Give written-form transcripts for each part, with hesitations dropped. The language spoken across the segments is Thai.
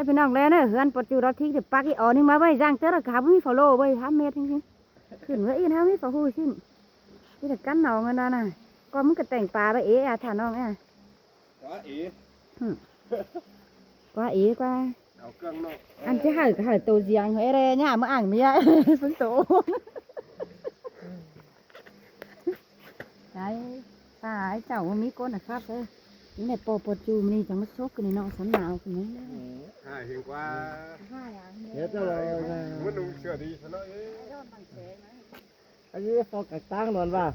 แล้วพี่น้องแล้วเนอะเฮือนปดจูเราทิ้งเดี๋ยวปักอีอ๋อนี่มาไว้ย่างเจ้าระขาไม่มีฟอลโล่ไว้ทำเมทจริงๆขึ้นไว้อีนะไม่ฟอลโล่ชิ้นที่แต่กั้นน้องกันน่ะก็มึงก็แต่งปลาไปเอ๋อะถ่าน้องอ่ะว่าเอ๋กว่าอันจะหาตัวเสียงเฮ้ยเร่เนี่ยมาอ่างเมียฝนตกใช่ตายเจ้ามันมีก้นนะครับเอ้ยนี่แม่ปดจูมันนี่จังมาชกกันในน้องสันหนาวกันไหมเห็นว่าเดี๋ยวจะรอมันดูเชื่อดีซะหน่อยอันนี้ฟอกกตั้งนอนว่า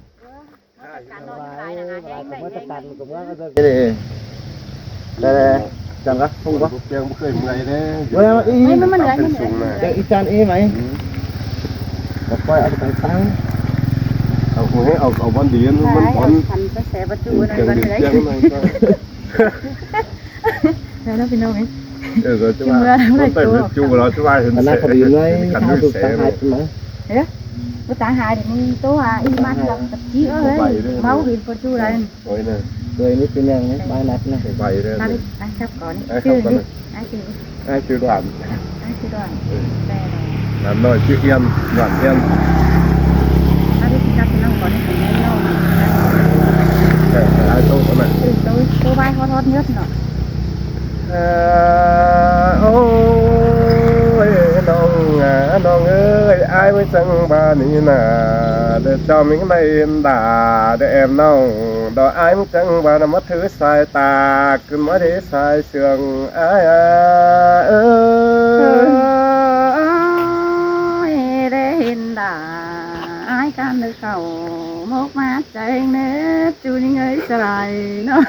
ผมจะตัดผมว่าก็จะได้จังละพุ่งปะเพียงไม่เคยเมื่อยเลย เวลาอี มันเหลือมันเหลือ จะอีจานเอไหมแต่ปล่อยเอาไปตั้งเอาหัวให้เอาบอลดีมันบอล พันไปแสประตูอะไร เพียง กัน ดี เลย เพียงหน่อยก็ แล้วพี่น้องเอง ก็จะว่ามันแต่จูเราจะว่าเห็น มันน่าพอดีเลยถ้าถูกตั้งหายไหม เฮ้ยกูตาหายเดี๋ยวมึงตัวอีมันเราตะกี้เอ้ยเมาบินประตูอะไร โอ้ยเนี่ย เลยนี่เป็นยังไงใบนัดนะ ใบเลย มาดิไอ้ชับก่อนชื่อนี่ไอ้ชื่อ ไอ้ชื่อด่าน ไอ้ชื่อด้วยแต่ ด่านน้อยชื่อเอียนด่านเอียน ถ้าได้ที่จับน้องก่อนให้ผมได้น้อง แต่ไอ้โต๊ะนั่น ตัวใบเขาทอดเนื้อเนาะ โอ้ยน้องน้องเอ้ยไอ้ไม่จังบ้านนี้น่ะเดี๋ยวจอมิงได้เห็นด่าเดี๋ยวแอมน้องดอกไอ้ไม่จังบ้านมาถือสายตาขึ้นมาที่สายเชืองไอ้ได้เห็นด่าไอ้การเดือเขามกมาใจเนื้อจูนี่เงยสลายเนาะ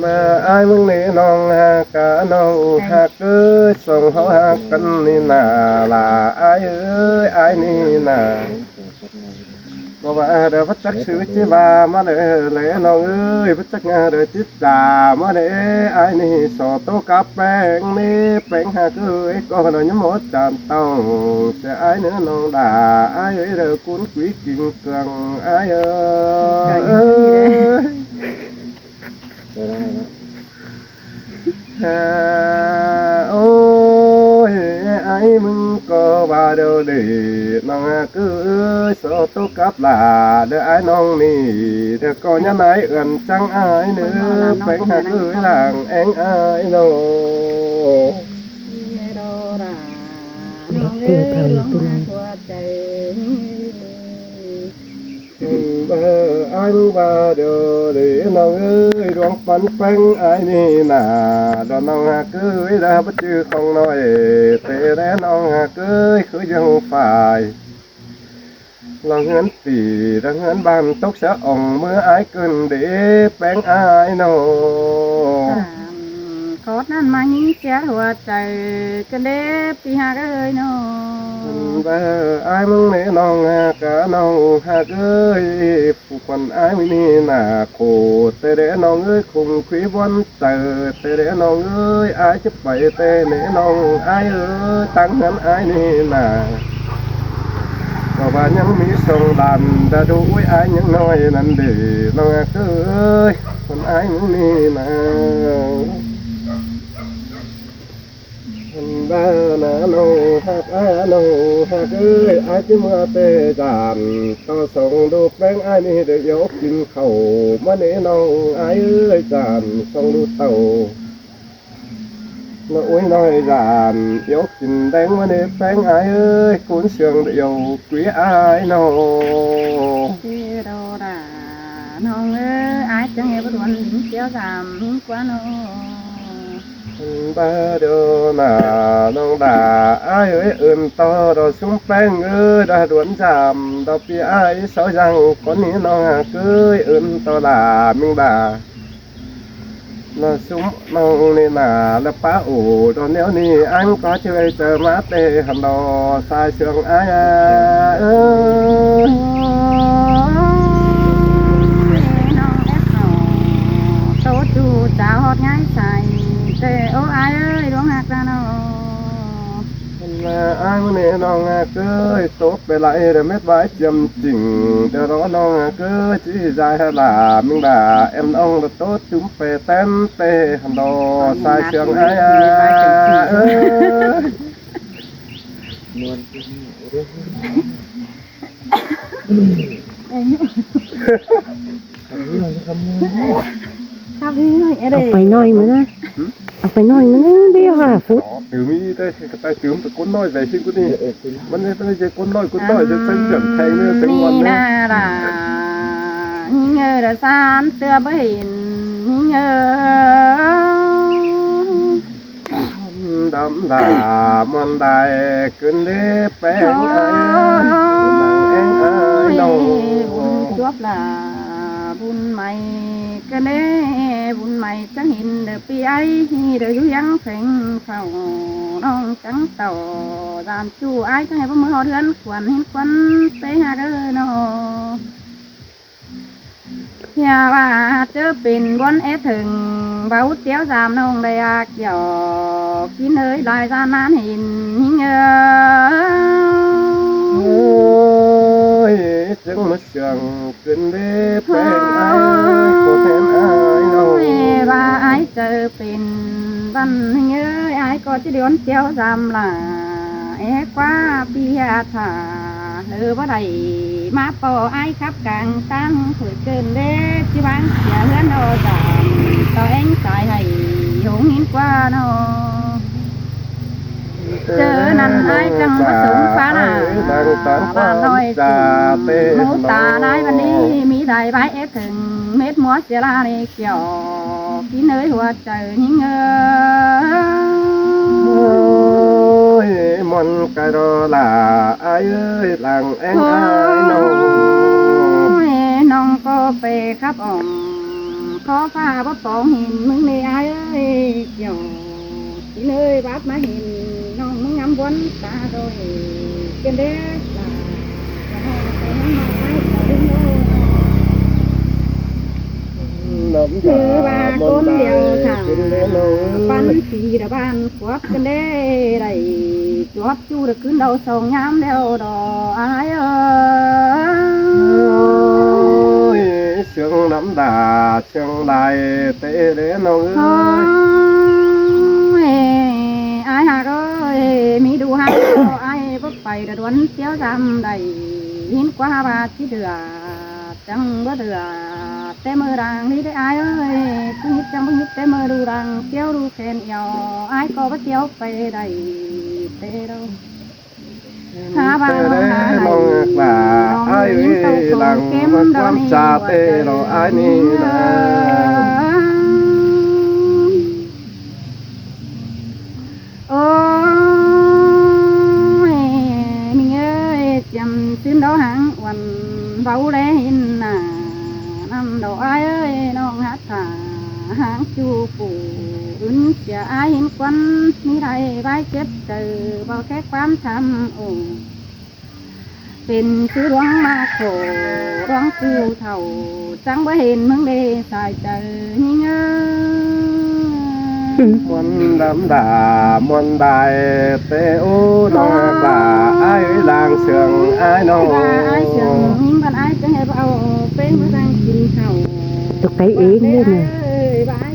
มาไอ้มึงนี่น้องหากะน้องหากเอ้ยส่งเขาหากันนี่นาลาไอ้เอ้ยไอ้นี่นาบอกว่าเดี๋ยวพัดจักชื่อจิบามาเลยเลยน้องเอ้ยพัดจักงาเดี๋ยวจิจ่ามาเลยไอ้นี่สอโตกับแป้งนี่แป้งหากเอ้ยก็หน่อยหมดจานต้องจะไอ้เนื้อน้องด่าไอ้เอ้ยเดี๋ยวคุ้นคุยกินเกลืองไอ้เอ้ยโอ้ยไอ้มึงก็ว่าเดี๋ยวดีน้องcứ sợ tôi cắp là đứa aiน้องนี่เดี๋ยวก็ยันไหนเอื่นจังไอ้เนื้อเป็นหาคือหลังเอ็งไอ้โน่anh ba điều đểน้องเอ้ยดวงปันแป้งไอ้นี่น่ะดอนน้องหาเกยได้บัดจื้อของน้อยแต่แล้น้องหาเกยคือยังฝ่ายลองเงินตีดังเงินบานตกสะอ่องเมื่อไอ้ขึ้นเด้แป้งไอ้โน่ขอนั่นมายิงเสียหัวใจกันเด้ปีหาก็เลยเนาะไอ้มึงเนี่ยน้องกะน้องหากเอ้ยผู้คนไอ้ไม่นี่น่ะโคแต่เด้น้องเอ้ยคงคุยวันเจอแต่เด้น้องเอ้ยไอ้จะไปแต่เนี่ยน้องไอ้เอ้ยตั้งนั้นไอ้นี่น่ะก็ว่ายังมีส่งดันแต่ดูไอ้ยังน้อยนั่นเด้น้องเอ้ยคนไอ้มึงนี่น่ะบ้านน้องหักน้องหักเอ้ยไอ้ที่เมื่อเตะจานต้องส่งดูแป้งไอ้นี่เดี๋ยวยกกินข้าวมาเนี่ยน้องไอ้เอ้ยจานส่งดูเต่าน้อยน้อยจานยกกินแดงมาเนี่ยแป้งไอ้เอ้ยคุ้นเสียงเดียวกุ้ยไอ้น้องที่เราด่าน้องเอ้ยไอ้จังเอ๋บดวนเสียวสามกว่าน้องบ้าเดินน้องด่าไอ้เอ้ยอื่นต่อดอกซุ้มแป้งเอ้ยดาดวนจำดอกปีไอ้สาวยังคนนี้น้องเกยอื่นต่อด่ามิงด่าน้องซุ้มน้องนี่น่ะแล้วป้าโอ้ตอนเนี้ยนี่อันก็ช่วยเจอมาเตะหันดอสายเชืองไอ้เอ้ยน้องแอบหนอโตจูจ้าฮอดง่ายใส่แต่โอ้ไอ้เอ้ยดวงหักตาโน ai muốn nè nong cứ tốt về lại để mét vái chầm chỉnh để đó nong cứ chỉ dài hay là mình là em ông là tốt chúng về tem tê hầm đồ sai trường ai muôn Sao đi nói ở đây ไปหน่อยมั้ยนะเอาไปหน่อยมั้ยเบี้ยค่ะฟุต từ mi đây cái tay tướng từ con nói về xin cái đi vấn đề vấn đề con nóiจะใช้เสียงแทงเนี่ยเสียงวัน นี่ เนี่ย น่าด่าเงอระสานเตือบ่เห็นเงอ đắm đà mòn đài cơn đế bé ai nàng ai đâu จวบล่ะบุญใหม่ก็เด้บุญใหม่จังเห็นเด้อปีไอ้เด้ออยู่ยังแฝงเฝ้าน้องจังเต่าตามจู่ไอ้จังให้บ่มือเฮาเดือนควันเห็นควันไปหาเด้อน้ออย่าว่าเจอเป็นวันเอถึงเบาเตี้ยวสามน้องได้อยากหยอกกินเอ้ยลายจานนั้นเห็นเงอ ôi chẳng mất chẳng cơn đế bé ai có thêm ai đâu ว่าไอ้เจอเป็นวันเงยไอ้ก็จะเดือนเที่ยวจำล่ะเอ๊ะกว่าเบียถาหรือว่าใดมาปอไอ้ครับกลางตั้งถือเกินเด้ที่บ้านเสียเงินโดจามต่อเอ็งสายให้หงหินกว่าเนาะเจอนั่นไอ้จังมาสูงฟ้าน่ะบ้านน้อยหมูตาได้วันนี้มีได้ใบเอฟถึงเม็ดมัวเสียลาในเกี่ยวกินเอ้ยหัวใจยิ่งเออ ôi mòn cái đó là ai ơi làng em ai đâu น้องก็ไปครับอ่อมขอฟ้าบ่ปองเห็นมึงในไอ้เอ้ยเกี่ยวกินเอ้ยบับมาเห็นน้องมึงงามวนตาโดยเกินเด้อไปน้องมาไปดึงโล nắm คือว่าคนเดียวค่ะ cơn đế lâu ปันสีดะบ้านขวบกันได้ได้จวบจูดขึ้นเราส่งยามแล้วดออายเออ ôi sương nắm đà sương đài tê đế lâu โอ้ยอายหากเอ้ยมีดูหาอายบ่ไปดะดวนเที่ยวจำได้หินกว่าบาทที่เดือดจังบ่เดือดแต่มือรังนี่ได้อายเอ้ยคือหิดจังบ่หิดแต่มือดูรังเที่ยวดูแขนเอวอายก็บ่เที่ยวไปได้เตเรา tê đế lâu là ai ơi làng quan trà tê rồi ai ni là โอ้ยมิงเอ้ยจำซื้อดอกหางวันเบาแลหินน่ะน้ำดอกอ้ายเอ้ยน้องฮัดถาหางจูปูอุ่นเสียอ้ายเห็นควันมีไรใบเจ็บเจอเบาแค่ความทำโอ้เป็นคือร้องมาโขร้องกูเท่าจังบ่เห็นมึงได้สายเจอยิงเอ้ย muôn đám đà muôn đài tê ô nó là ai làng sườn ai ว่า đâu ไอ้เสียงยิงบ้านไอ้จะให้เอาเป็นมาดังกินข้าว ตัวไก่เองเนี่ยนะ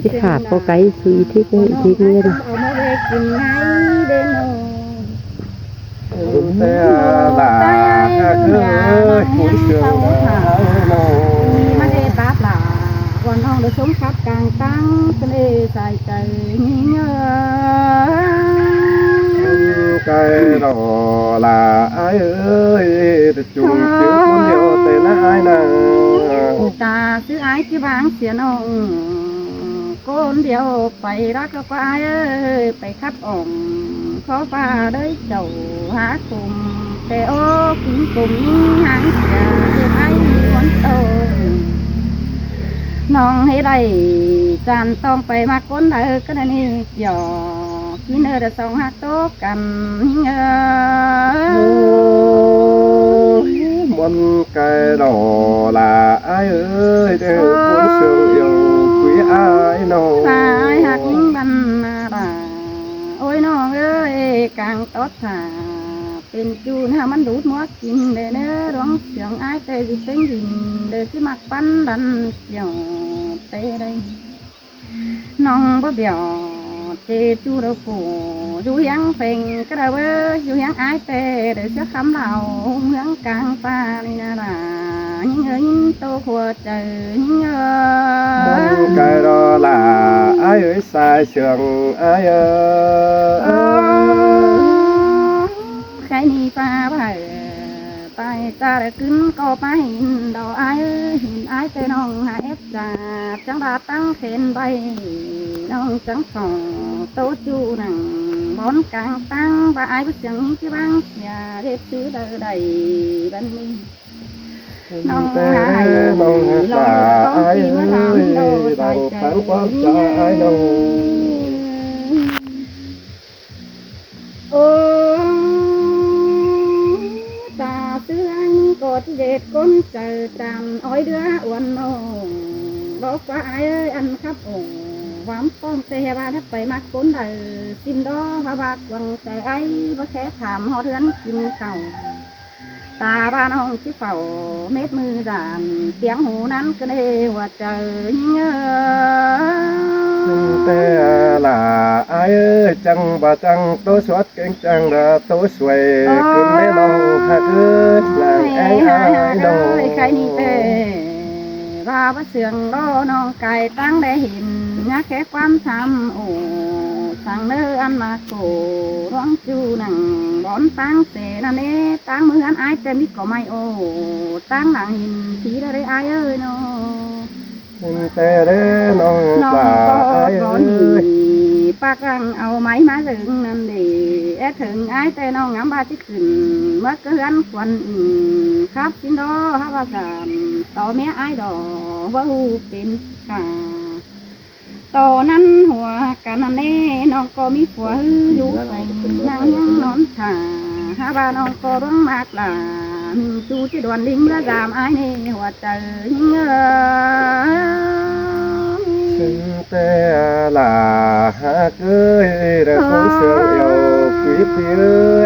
ที่ขาดตัวไก่คืออีทิศเนี่ยอีทิศเนี่ยนะ เอามาเวกินไงเดนโน tê là cứ cuốn sườn ai đâu มันเอตาปลาวันน้องเดือดสมคับกลางตั้งเป็นเอใส่ใจยิงเออ cái đó là ai ơi chung chữ cuốn điệu tê là ai nào ตาซื้อไอ้ที่บางเสียน้องคนเดียวไปรักแล้วก็ไอ้เอ้ยไปขับอ่องขอฟ้าได้เจ้าหาคุมแต่โอ้กินกลุ่มหางเสียเด็กไอ้คนโตน้องให้ได้จานต้องไปมาก้นเด้อก็ได้นี่หยอกกินเด้อเด้อสองหักโตกันเงอ muôn cái đó là ai ơi để cuốn sườn yêu quý ai đâu สายหักยิงบันนาดาโอ้ยน้องเอ้ยกลาง ต๊ดผ่าเป็นจูนhaมันดูดมัวกินเด้อเนื้อร้องเสียงอ้ายเตยสิเป็นดินเด้อสิมักปั้นดันเกี่ยวเตยได้น้องบ่เบี่ยวเจจูเราผูอยู่ยังเพ่งก็ได้เว้ยอยู่ยังอ้ายเตยเด้อเสียคำเหล่าเมืองกลางป่านี่นะล่ะยิ่งเอ้ยโตหัวใจยิ่งเอ้ Mong cái đó là ai ơi sai trường ai ơi ใครนี่ป้าไปไปตาได้ขึ้นก็ไปหินดอกไอ้หินไอ้เตน้องหาเอฟจ่าจังบาตั้งเข็นใบน้องจังสองโตจูนังบอนกลางตั้งบาไอ้ผู้เสียงที่บ้างเสียเด็ดซื้อเดอใดบันนี้ Nông tê nông là ai ơi Đồng phán quán là ai đâu Ta xưa anh cột dệt con chờ tràn ôi đứa uốn nô đó qua ai ơi ăn khắp ổ vám con tê ba thấpไปมักคนเดอซิมดอพระบาทวังแต่ไอ้บ่แค่ถามฮอดเรือนกินข้าวตาบ้านห้องที่เฝ้าเม็ดมือด่านเสียงหูนั้นก็ได้ว่าเจอเงอ Nông tê là ai ơi Chẳng bà chẳng tố suốt kinh chẳng là tố xuôi Cứ mê nông hạ cứ là ai đâu ใครนี่เต้ว่าบ่เสืองรอน้องไก่ตั้งได้เห็นยาแค่ความทำโอ้สั่งเนื้ออันมาโกร้องจูหนังบอนตั้งเสนาเน่ตั้งมืออันอายเต็มที่ก็ไม่โอ้ตั้งหลังหินทีได้อายเอ้ยเนาะ Nông tê đế nông น้อง là ก็ ai ร้อนดี ơi ปากรังเอาไม้มาถึงนั่นดีแอถึงไอ้แต่น้องงามบาที่ขึ้นเมื่อเกินควันครับสินดอฮาว่าสามต่อแม่ไอ้ดอว่าหูเป็นกาต่อนั้นหัวกันนั่นเน่น้องก็มีผัวอยู่ใส่นั่งยังนอนถ่าฮาว่าน้องก็ร้องมากล่ะจูจะดวนลิงเมื่อสามไอ้เน่หัวใจเงอ Xin tê là hát ơi đã con sương yêu quý phía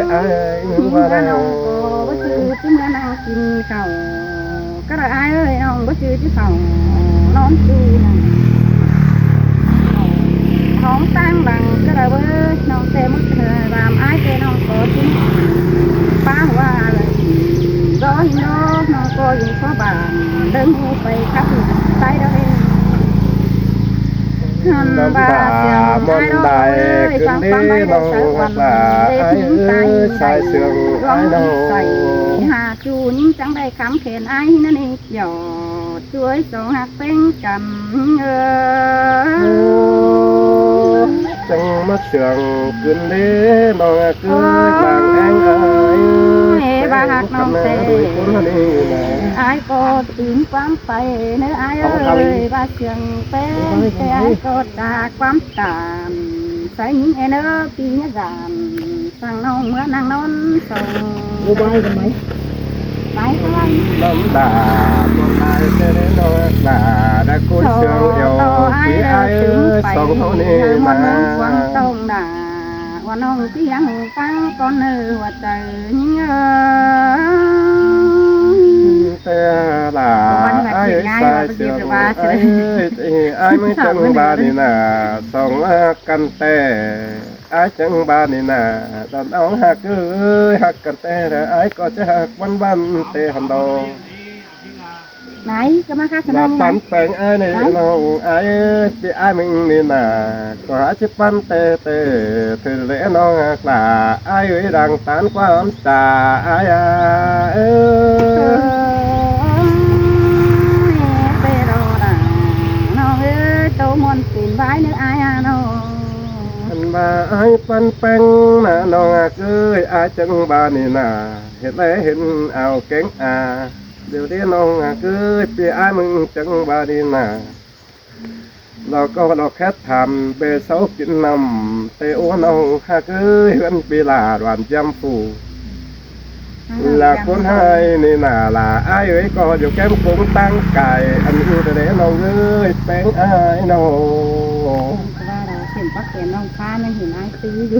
ai nhưng mà น้อง nào ก็บ่ชื่อที่เมื่อนั่งกินข้าวก็ได้อายเอ้ยน้องบ่ชื่อที่ข้าวนอนดูนั่งท้องตั้งหลังก็ได้เว้ยน้องเต้มุดเธอรามอายเต้น้องก็กินป้าว่าเลยรอหินน้องก็อยู่ข้อบ้านเดินหูไปขับใต้ดอยหัน Năm บาเสียง bà ไอ้ môn ดอกเอ้ đài ยฟัง cưng ฟัง đi ได้ดอก nông เสือวัน hoặc là เด็ก ai หญิงใจ ơi sai sương ร้อง ai ใส่ đâu หาจูนิ่งจังได้คำเขนไอ้นั่นเองหยอดช่วยส่งหักเป็นกันChẳng mắt sương cưng đi nông cứ làng anh ai บาหักน้องเต cuốn đi nè ไอ้ก็ตื่นความไปเนื้อไอ้เอ้ยบาเสียงเป็นแต่ไอ้ก็จากความตามใส่ยิงไอ้เนื้อปีนี้จานสั่งน้องเมื่อนางนอนส่ง บ่บายกันไหม ไปเท่าไร Năm đà một ai sẽ đến nông là đã cuốn sương yêu quý ai ơi sống hậu ni วันนึงวัน mà ต้องด่าวันน้องเสียงฟังก่อนเนื้อว่าใจยิ่งThế là ai ơi sai sương ai ơi thì ai mới chẳng ba đi nà sống căn tê ai chẳng ba đi nà đàn ông hạc ơi hạc căn tê là ai có chứ hạc văn văn tê hầm đầu ไหนจะมาค่ะขน là ม pan phèn ai này nó ai ơi thì ai mình đi nà có hả chứ pan tê tê thì lẽ nó là ai ơi đang tán qua ấm trà ai à ơi เปโรดาน้องเอ้ยโตมอนปีนไว้เนื้ออายน้อง Anh bà ai pan phèn nà nó ơi ai chẳng ba này nà hiện lẽ hiện ảo kén à điều đi nó ơi thì ai mình chẳng ba đi nàเราก็เราแค่ทำเบสเอากินนำเตโอน้องฮักเอ้ยอันปีลาดหวานจำฟูlà con haiนี่น่ะล่ะอ้ายเอ้ยก็อยู่แก้มคงตั้งไก่อันนี้แต่เด้น้องเอ้ยแป้งอ้ายน้อง ว่าเราเห็นปักเห็นน้องฟ้าไม่เห็นไอ้ตีอยู่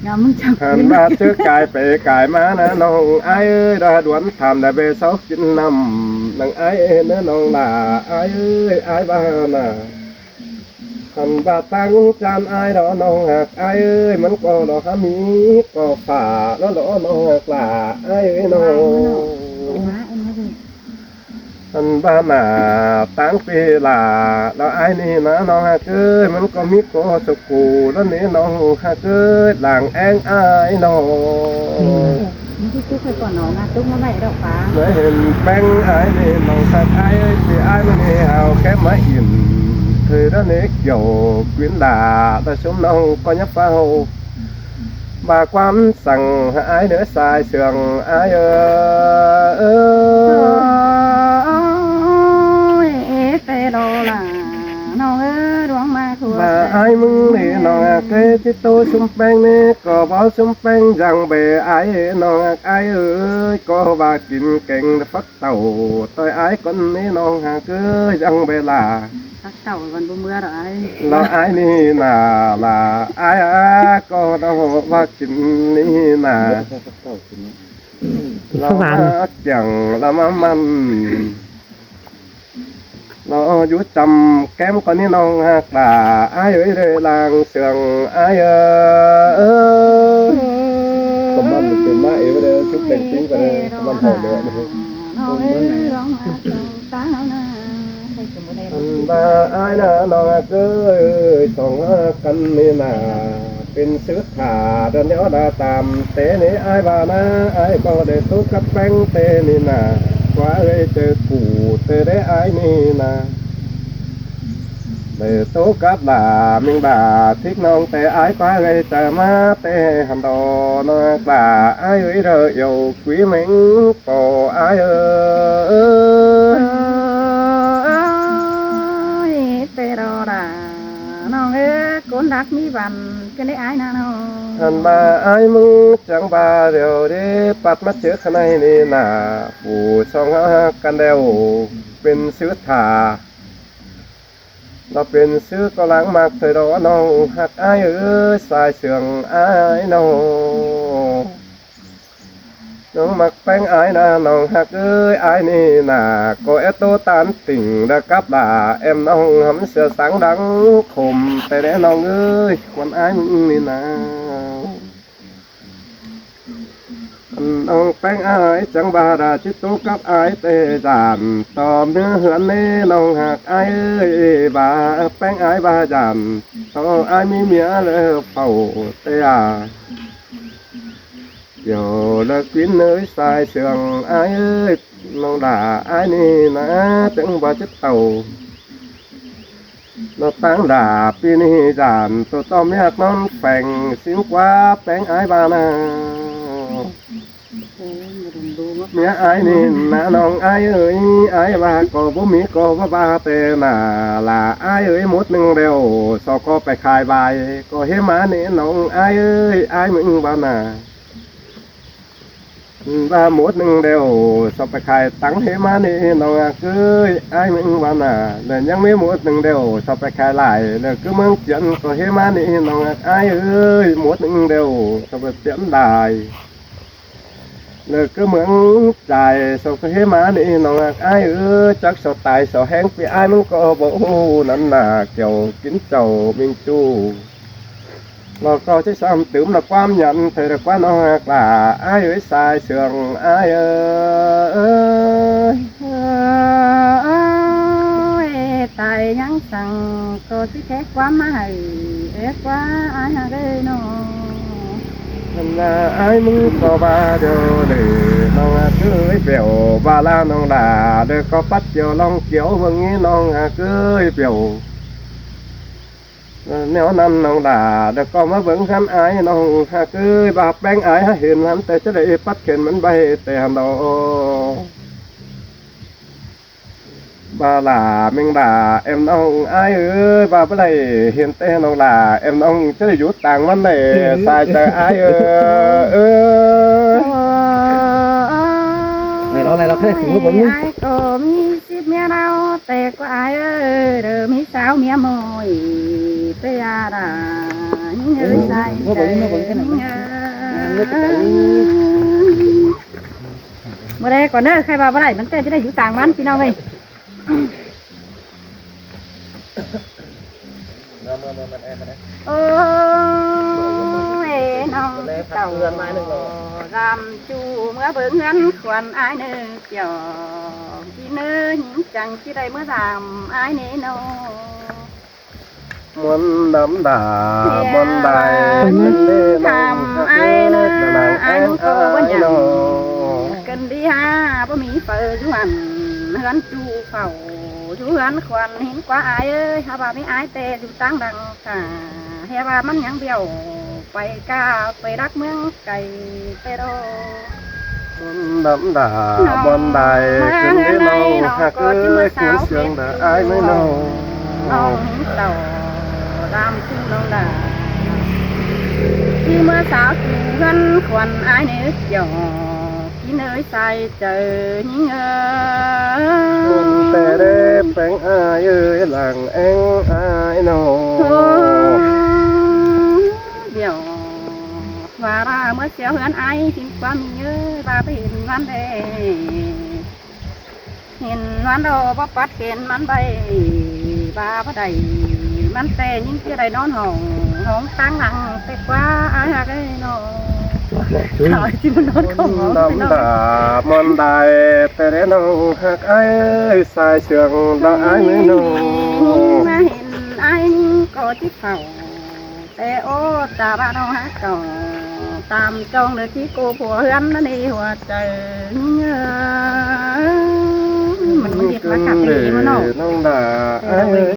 งามมึงจับ หันมาเจอกายไปกายมานะน้องไอ้เอ้ยดาดวนทำได้เบสาวกินน้ำนังไอ้เนื้อน้องด่าไอ้เอ้ยไอ้บ้าน่ะหันบาตั้งจานไอ้ดอน้องหักไอ้เอ้ยมันก็ดอกหามีก็ฝ่าแล้วดอน้องหักล่าไอ้เอ้ยน้อง มาเอ็มมาดิ อันบ้าหนาตั้งปีลาแล้วไอ้นี่นะน้องฮะเก้ยมันก็มีโกสกูแล้วนี่น้องฮะเก้ยหลังแองไอ้น้อง นี่ที่ตุ๊กเคยก่อนหนองนะตุ๊กมาไหวดอกฟ้า เมื่อเห็นแป้งไอ้นี่น้องสักไอ้ที่ไอ้มันนี่เอาแค่มาอิ่มเธอแล้วนี่เกี่ยวquyến lạแต่ชมน้องก็ยับเฝ้าbà quanสั่งไอ้เนื้อสายเสื่องไอ้โอ้ยเตโดล่ะน้องเอ้ยดวงมาครัว bà ai mừng thì nó cái tí tôi xung quanh nè có bao xung quanh rằng bề ai nó ai ơi có bà kín cảnh phát tàu tôi ai con nè nó cứ rằng bề là ตักเต่าวันบุเมื่อหรอไอ้ là ai nè là ai có đâu bà kín nè là สวรรค์ là chẳng là man nó chú trầm kém con ní non hạt là ai ơi đây làng sườn ai ơi ผมมันเป็นไม้ไปเลยชุบเป็นปิ้งไปเลยผมมันหอมเลย น้องเอ้ยดวงมาตาหน้าใส่สมุนไพร anh ba ai nè non cứ sòng căn ní nàเป็นซื้อขาเดินเดี๋ยวดาตามเตนี่ไอ้บ้านะไอ้ก็ได้ตู้กับแป้งเตนี่นะว่าเอ้ยเจอกูเตได้ไอ้นี่นะเดี๋ยวตู้กับด่ามิงด่าทิกน้องแต่ไอ้quáเอ้ยจะมาเตหันดอนะด่าไอ้เอ้ยเรออยู่quý mình cổ ai ơi เตโดล่ะน้องเอ้ยคนรักมีวันก็ได้ไอ้นะน้อง anh ba ai mừng chẳng ba điều đi bắt mắt trước này ni nà phủ xong căn đeo bên sứ thả nó bên sứ có lãng mạc thời đó nó hạt ai ơi sai sườn ai nó nó mặc bánh ai nà nó hạt ơi ai ni nà có ép tô tan tình đã cắp bà em nó hấm sửa sáng đắng khùng tay đẽ nó ơi còn ai ni nà ông bánh ai chẳng bà đã chứ tố cấp ai tê giàn tòm nữa hưởng nê lòng hạt ai ơi bà bánh ai bà giàn tò ai mi mía lơ phẩu tê à giờ là quyến nơi sai sườn ai ơi lòng đà ai nì ná tưởng bà chết tàu nó tăng đà pi nì giàn tôi tòm nhạc non phèn xin qua bánh ai bà nà mẹ ai nè nà nong ai ơi ai bà có bố mí có bà tê nà là ai ơi một nâng đều so có phải khai bài có hế má nè nong ai ơi ai mình bà nà ba một nâng đều so phải khai tăng hế má nè nong cứ ai mình bà nà để nhắc mấy một nâng đều so phải khai lại để cứ mang chuyện có hế má nè nong ai ơi một nâng đều so phải tiễn đài lời cứ mượn dài sau cái má đi nó ai chắc sau tài sau hén vì ai muốn có bộ nắn là kiểu kín trầu minh chu nó có chứ sao tưởng là quan nhận thì là quan nó là ai ơi sai sườn ai ơi tài nhắn rằng tôi chỉ thế quá má hay quá ai là đây nó là ai muốn có ba điều để nó cưới biểu ba la nó là để có bắt chiều long kiểu vâng nghĩ nó cưới biểu nếu năm nó là để có mà vẫn hắn ai nó cưới bà bánh ai hiện hắn tới cho để bắt kiện mình bay tiền đâu bà là mình là em nông ai ơi bà bữa này hiện tên nó là em nông chứ là rút tàng vấn đề sai trời ai ơi này nó thế cũng vẫn ai có mi ship mía đâu tệ có ai ơi đời mi sao mía mồi tê à đã เงยใส่ใจเงยเมื่อไรก่อนเด้อใครว่าเมื่อไรมันเต้นจะได้อยู่ต่างมันพี่น้องเลย โอ้ยน้องเต่ารำจูเมื่อเบิ่งเงินควันอายเนื้อเกี่ยวที่เนื้อหิงจังที่ได้เมื่อรำอายเนื้อโน มนต์ดำด่ามนต์ใดทำไอ้นะไอ้นุ่งโตวันยังกันดีฮะบ่มีเปิดจวนเฮือนจูเฝ้าจูเฮือนควันเห็นกว่าอายเอ้ยฮาบ่าไม่อายแต่อยู่ตั้งดังกาเฮว่ามันยังเบี้ยวไปกาไปรักเมืองไก่ไปโรดำด่ามนต์ใดขึ้นได้เมาหักเอ้ยขึ้นเสียงด่าอายไม่เนาน้องเต่ารำขึ้นน้องด่าที่เมื่อสาวจูเฮือนควันอายเนื้อเกี่ยวที่เนยใส่เจอยิ่งแต่ได้แปลงอายเอ้ยหลังเอ็งอายโนเดี๋ยวว่าราเมื่อเสียวเฮือนอายทิ้งความมีเยอะว่าไปเห็นวันเดเห็นวันโดบ่ปัดเห็นมันใบว่าบ่ได้มันแต่ยิ่งที่ไรนอนห้องตั้งหลังแต่กว่าอายหักไอ้นอนขายที่มันนอนของน้ำตามอนได้แต่เรนองหักไอ้สายเชืองดังไอ้ไม่นองมาเห็นไอ้ก็ที่เข่าแต่โอ้ตาบ้านน้องหักก่อตามจองเลยที่กูผัวเฮือนนั่นเองหัวใจเงือมันเรียกมาขับไปมันน้องด่า